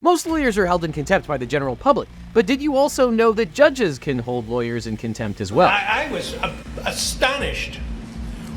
Most lawyers are held in contempt by the general public, but did you also know that judges can hold lawyers in contempt as well? I was astonished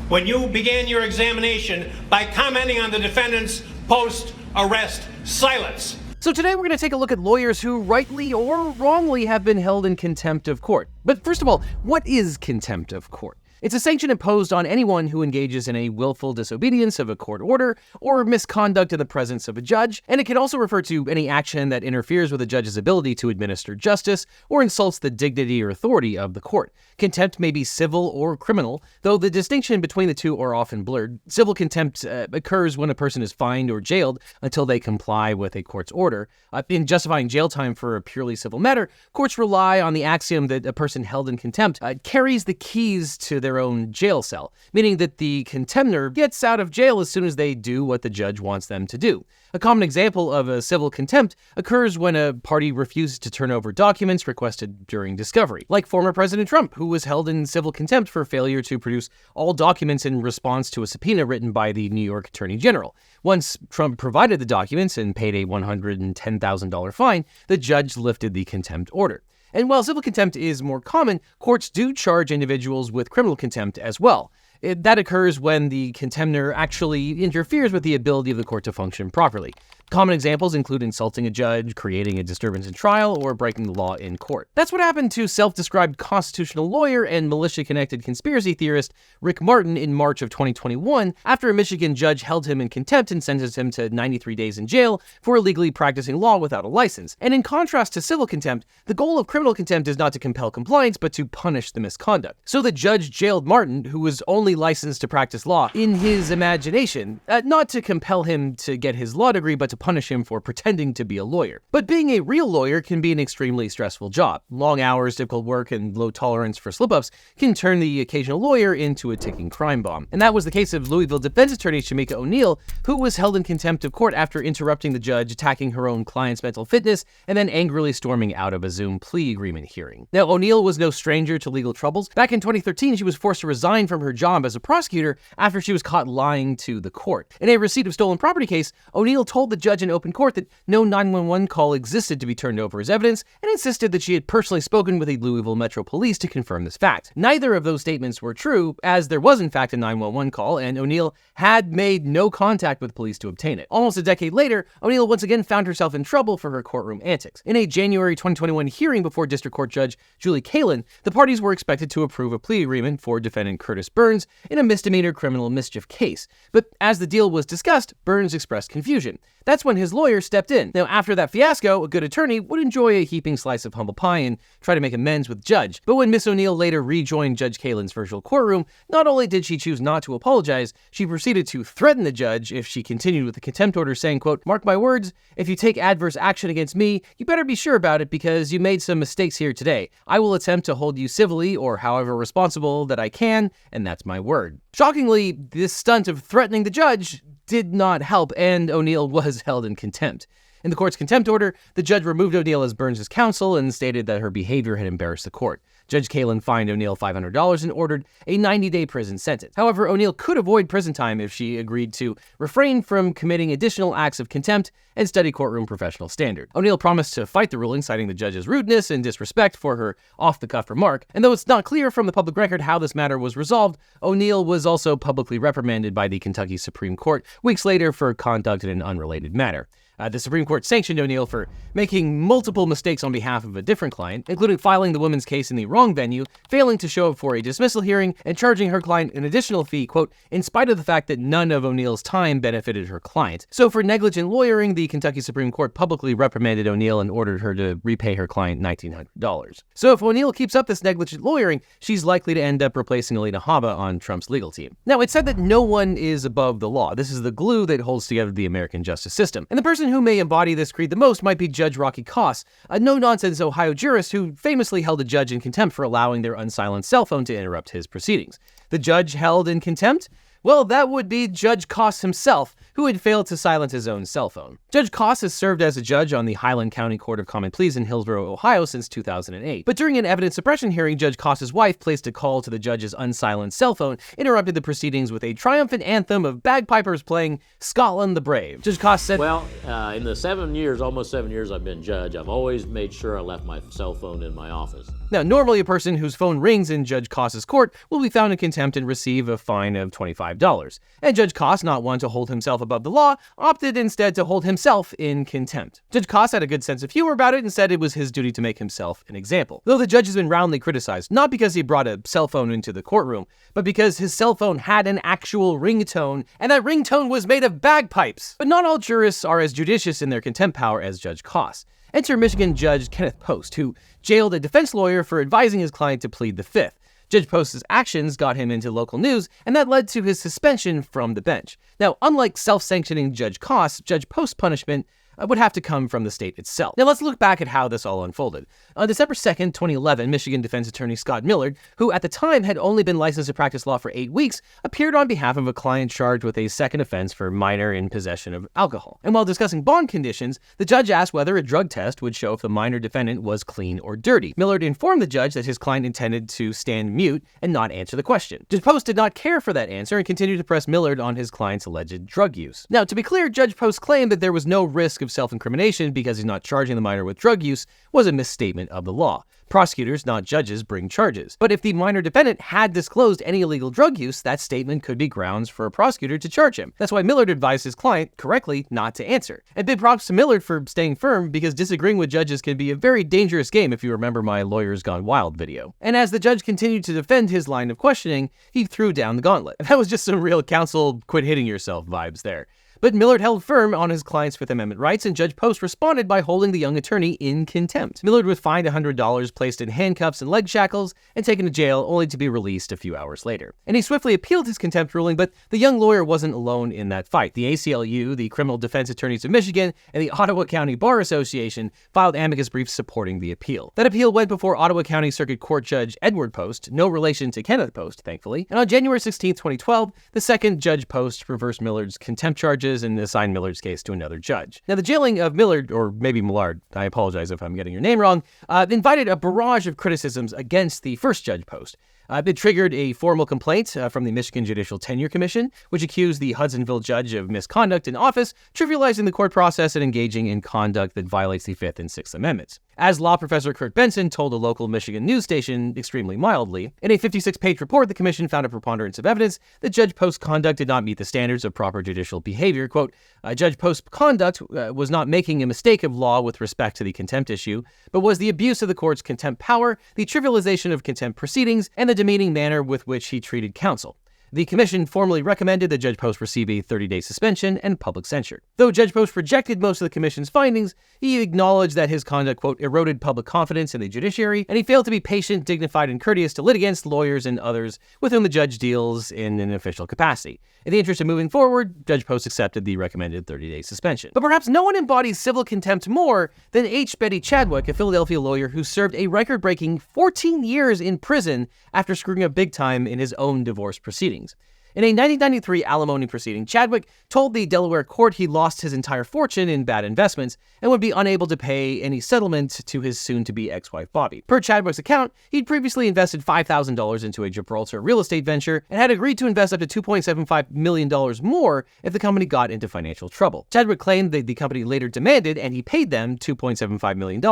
when you began your examination by commenting on the defendant's post-arrest silence. So today we're going to take a look at lawyers who rightly or wrongly have been held in contempt of court. But first of all, what is contempt of court? It's a sanction imposed on anyone who engages in a willful disobedience of a court order or misconduct in the presence of a judge, and it can also refer to any action that interferes with a judge's ability to administer justice or insults the dignity or authority of the court. Contempt may be civil or criminal, though the distinction between the two are often blurred. Civil contempt occurs when a person is fined or jailed until they comply with a court's order. In justifying jail time for a purely civil matter, courts rely on the axiom that a person held in contempt carries the keys to their own jail cell, meaning that the contemptor gets out of jail as soon as they do what the judge wants them to do. A common example of a civil contempt occurs when a party refuses to turn over documents requested during discovery, like former President Trump, who was held in civil contempt for failure to produce all documents in response to a subpoena written by the New York Attorney General. Once Trump provided the documents and paid a $110,000 fine, the judge lifted the contempt order. And while civil contempt is more common, courts do charge individuals with criminal contempt as well. That occurs when the contemptor actually interferes with the ability of the court to function properly. Common examples include insulting a judge, creating a disturbance in trial, or breaking the law in court. That's what happened to self-described constitutional lawyer and militia-connected conspiracy theorist Rick Martin in March of 2021 after a Michigan judge held him in contempt and sentenced him to 93 days in jail for illegally practicing law without a license. And in contrast to civil contempt, the goal of criminal contempt is not to compel compliance, but to punish the misconduct. So the judge jailed Martin, who was only licensed to practice law, in his imagination, not to compel him to get his law degree, but to punish him for pretending to be a lawyer. But being a real lawyer can be an extremely stressful job. Long hours, difficult work, and low tolerance for slip-ups can turn the occasional lawyer into a ticking crime bomb. And that was the case of Louisville defense attorney Shamika O'Neal, who was held in contempt of court after interrupting the judge, attacking her own client's mental fitness, and then angrily storming out of a Zoom plea agreement hearing. Now, O'Neal was no stranger to legal troubles. Back in 2013, she was forced to resign from her job as a prosecutor after she was caught lying to the court. In a receipt of stolen property case, O'Neal told the judge in open court that no 911 call existed to be turned over as evidence and insisted that she had personally spoken with the Louisville Metro Police to confirm this fact. Neither of those statements were true, as there was in fact a 911 call, and O'Neal had made no contact with police to obtain it. Almost a decade later, O'Neal once again found herself in trouble for her courtroom antics. In a January 2021 hearing before District Court Judge Julie Kalin, the parties were expected to approve a plea agreement for defendant Curtis Burns in a misdemeanor criminal mischief case. But as the deal was discussed, Burns expressed confusion. That's when his lawyer stepped in. Now, after that fiasco, a good attorney would enjoy a heaping slice of humble pie and try to make amends with Judge. But when Miss O'Neal later rejoined Judge Kalin's virtual courtroom, not only did she choose not to apologize, she proceeded to threaten the judge if she continued with the contempt order, saying, quote, "Mark my words, if you take adverse action against me, you better be sure about it because you made some mistakes here today. I will attempt to hold you civilly or however responsible that I can, and that's my word." Shockingly, this stunt of threatening the judge did not help, and O'Neal was held in contempt. In the court's contempt order, the judge removed O'Neal as Burns' counsel and stated that her behavior had embarrassed the court. Judge Kalin fined O'Neal $500 and ordered a 90-day prison sentence. However, O'Neal could avoid prison time if she agreed to refrain from committing additional acts of contempt and study courtroom professional standard. O'Neal promised to fight the ruling, citing the judge's rudeness and disrespect for her off-the-cuff remark. And though it's not clear from the public record how this matter was resolved, O'Neal was also publicly reprimanded by the Kentucky Supreme Court weeks later for conduct in an unrelated matter. The Supreme Court sanctioned O'Neal for making multiple mistakes on behalf of a different client, including filing the woman's case in the wrong venue, failing to show up for a dismissal hearing, and charging her client an additional fee, quote, in spite of the fact that none of O'Neal's time benefited her client. So for negligent lawyering, the Kentucky Supreme Court publicly reprimanded O'Neal and ordered her to repay her client $1,900. So if O'Neal keeps up this negligent lawyering, she's likely to end up replacing Alina Habba on Trump's legal team. Now, it's said that no one is above the law. This is the glue that holds together the American justice system. And the person who may embody this creed the most might be Judge Rocky Koss, a no-nonsense Ohio jurist who famously held a judge in contempt for allowing their unsilenced cell phone to interrupt his proceedings. The judge held in contempt? Well, that would be Judge Koss himself, who had failed to silence his own cell phone. Judge Koss has served as a judge on the Highland County Court of Common Pleas in Hillsborough, Ohio since 2008. But during an evidence suppression hearing, Judge Koss's wife placed a call to the judge's unsilenced cell phone, interrupted the proceedings with a triumphant anthem of bagpipers playing Scotland the Brave. Judge Koss said, "Well, in the almost 7 years I've been judge, I've always made sure I left my cell phone in my office." Now, normally a person whose phone rings in Judge Koss's court will be found in contempt and receive a fine of $25. And Judge Koss, not one to hold himself above the law, opted instead to hold himself in contempt. Judge Koss had a good sense of humor about it and said it was his duty to make himself an example. Though the judge has been roundly criticized, not because he brought a cell phone into the courtroom, but because his cell phone had an actual ringtone, and that ringtone was made of bagpipes. But not all jurists are as judicious in their contempt power as Judge Koss. Enter Michigan Judge Kenneth Post, who jailed a defense lawyer for advising his client to plead the Fifth. Judge Post's actions got him into local news, and that led to his suspension from the bench. Now, unlike self-sanctioning Judge Koss, Judge Post's punishment would have to come from the state itself. Now let's look back at how this all unfolded. On December 2nd, 2011, Michigan defense attorney Scott Millard, who at the time had only been licensed to practice law for 8 weeks, appeared on behalf of a client charged with a second offense for minor in possession of alcohol. And while discussing bond conditions, the judge asked whether a drug test would show if the minor defendant was clean or dirty. Millard informed the judge that his client intended to stand mute and not answer the question. Judge Post did not care for that answer and continued to press Millard on his client's alleged drug use. Now, to be clear, Judge Post claimed that there was no risk of self-incrimination because he's not charging the minor with drug use was a misstatement of the law. Prosecutors, not judges, bring charges. But if the minor defendant had disclosed any illegal drug use, that statement could be grounds for a prosecutor to charge him. That's why Millard advised his client, correctly, not to answer. And big props to Millard for staying firm, because disagreeing with judges can be a very dangerous game if you remember my Lawyers Gone Wild video. And as the judge continued to defend his line of questioning, he threw down the gauntlet. That was just some real counsel quit hitting yourself vibes there. But Millard held firm on his client's Fifth Amendment rights, and Judge Post responded by holding the young attorney in contempt. Millard was fined $100, placed in handcuffs and leg shackles, and taken to jail, only to be released a few hours later. And he swiftly appealed his contempt ruling, but the young lawyer wasn't alone in that fight. The ACLU, the Criminal Defense Attorneys of Michigan, and the Ottawa County Bar Association filed amicus briefs supporting the appeal. That appeal went before Ottawa County Circuit Court Judge Edward Post, no relation to Kenneth Post, thankfully. And on January 16, 2012, the second Judge Post reversed Millard's contempt charges and assigned Millard's case to another judge. Now, the jailing of Millard, or maybe Millard, I apologize if I'm getting your name wrong, invited a barrage of criticisms against the first Judge Post. It triggered a formal complaint from the Michigan Judicial Tenure Commission, which accused the Hudsonville judge of misconduct in office, trivializing the court process and engaging in conduct that violates the Fifth and Sixth Amendments. As law professor Kurt Benson told a local Michigan news station extremely mildly, in a 56-page report, the commission found a preponderance of evidence that Judge Post's conduct did not meet the standards of proper judicial behavior. Quote, Judge Post's conduct was not making a mistake of law with respect to the contempt issue, but was the abuse of the court's contempt power, the trivialization of contempt proceedings, and the demeaning manner with which he treated counsel. The commission formally recommended that Judge Post receive a 30-day suspension and public censure. Though Judge Post rejected most of the commission's findings, he acknowledged that his conduct, quote, eroded public confidence in the judiciary, and he failed to be patient, dignified, and courteous to litigants, lawyers, and others with whom the judge deals in an official capacity. In the interest of moving forward, Judge Post accepted the recommended 30-day suspension. But perhaps no one embodies civil contempt more than H. Betty Chadwick, a Philadelphia lawyer who served a record-breaking 14 years in prison after screwing up big time in his own divorce proceedings. In a 1993 alimony proceeding, Chadwick told the Delaware court he lost his entire fortune in bad investments and would be unable to pay any settlement to his soon-to-be ex-wife Bobby. Per Chadwick's account, he'd previously invested $5,000 into a Gibraltar real estate venture and had agreed to invest up to $2.75 million more if the company got into financial trouble. Chadwick claimed that the company later demanded, and he paid them $2.75 million,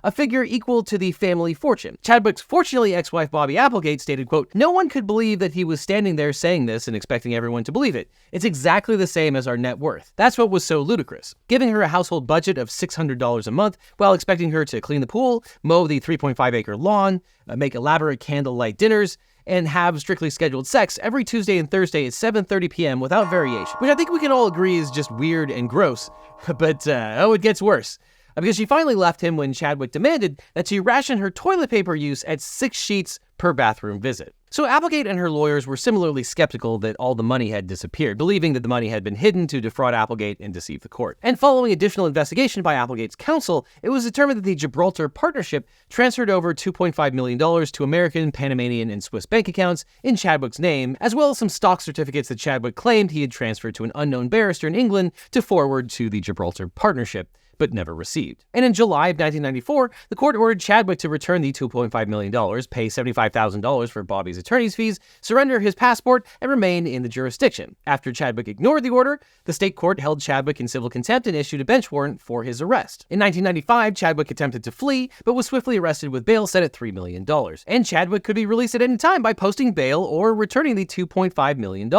a figure equal to the family fortune. Chadwick's fortunately ex-wife Bobby Applegate stated, quote, "No one could believe that he was standing there saying this and expecting everyone to believe it. It's exactly the same as our net worth." That's what was so ludicrous. Giving her a household budget of $600 a month while expecting her to clean the pool, mow the 3.5-acre lawn, make elaborate candlelight dinners, and have strictly scheduled sex every Tuesday and Thursday at 7:30 p.m. without variation, which I think we can all agree is just weird and gross. But, it gets worse. because she finally left him when Chadwick demanded that she ration her toilet paper use at 6 sheets per bathroom visit. So Applegate and her lawyers were similarly skeptical that all the money had disappeared, believing that the money had been hidden to defraud Applegate and deceive the court. And following additional investigation by Applegate's counsel, it was determined that the Gibraltar Partnership transferred over $2.5 million to American, Panamanian, and Swiss bank accounts in Chadwick's name, as well as some stock certificates that Chadwick claimed he had transferred to an unknown barrister in England to forward to the Gibraltar Partnership, but never received. And in July of 1994, the court ordered Chadwick to return the $2.5 million, pay $75,000 for Bobby's attorney's fees, surrender his passport, and remain in the jurisdiction. After Chadwick ignored the order, the state court held Chadwick in civil contempt and issued a bench warrant for his arrest. In 1995, Chadwick attempted to flee, but was swiftly arrested with bail set at $3 million. And Chadwick could be released at any time by posting bail or returning the $2.5 million.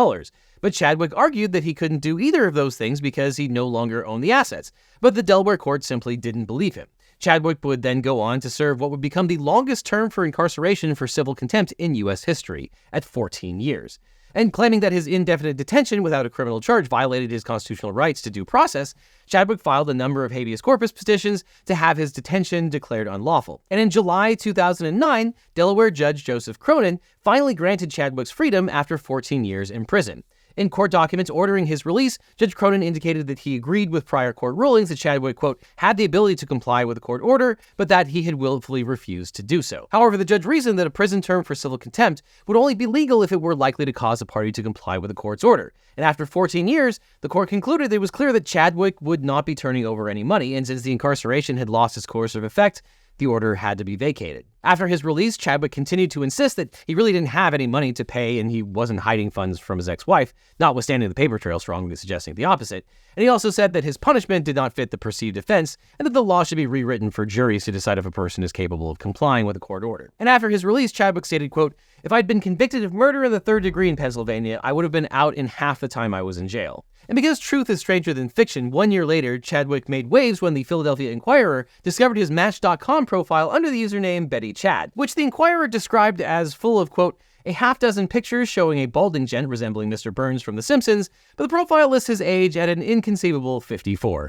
But Chadwick argued that he couldn't do either of those things because he no longer owned the assets. But the Delaware court simply didn't believe him. Chadwick would then go on to serve what would become the longest term for incarceration for civil contempt in U.S. history, at 14 years. And claiming that his indefinite detention without a criminal charge violated his constitutional rights to due process, Chadwick filed a number of habeas corpus petitions to have his detention declared unlawful. And in July 2009, Delaware Judge Joseph Cronin finally granted Chadwick's freedom after 14 years in prison. In court documents ordering his release, Judge Cronin indicated that he agreed with prior court rulings that Chadwick, quote, had the ability to comply with a court order, but that he had willfully refused to do so. However, the judge reasoned that a prison term for civil contempt would only be legal if it were likely to cause a party to comply with a court's order. And after 14 years, the court concluded it was clear that Chadwick would not be turning over any money, and since the incarceration had lost its coercive effect, the order had to be vacated. After his release, Chadwick continued to insist that he really didn't have any money to pay and he wasn't hiding funds from his ex-wife, notwithstanding the paper trail strongly suggesting the opposite. And he also said that his punishment did not fit the perceived offense and that the law should be rewritten for juries to decide if a person is capable of complying with a court order. And after his release, Chadwick stated, quote, if I'd been convicted of murder in the 3rd degree in Pennsylvania, I would have been out in half the time I was in jail. And because truth is stranger than fiction, 1 year later, Chadwick made waves when the Philadelphia Inquirer discovered his Match.com profile under the username Betty Chad, which the Inquirer described as full of, quote, a half-dozen pictures showing a balding gent resembling Mr. Burns from The Simpsons, but the profile lists his age at an inconceivable 54.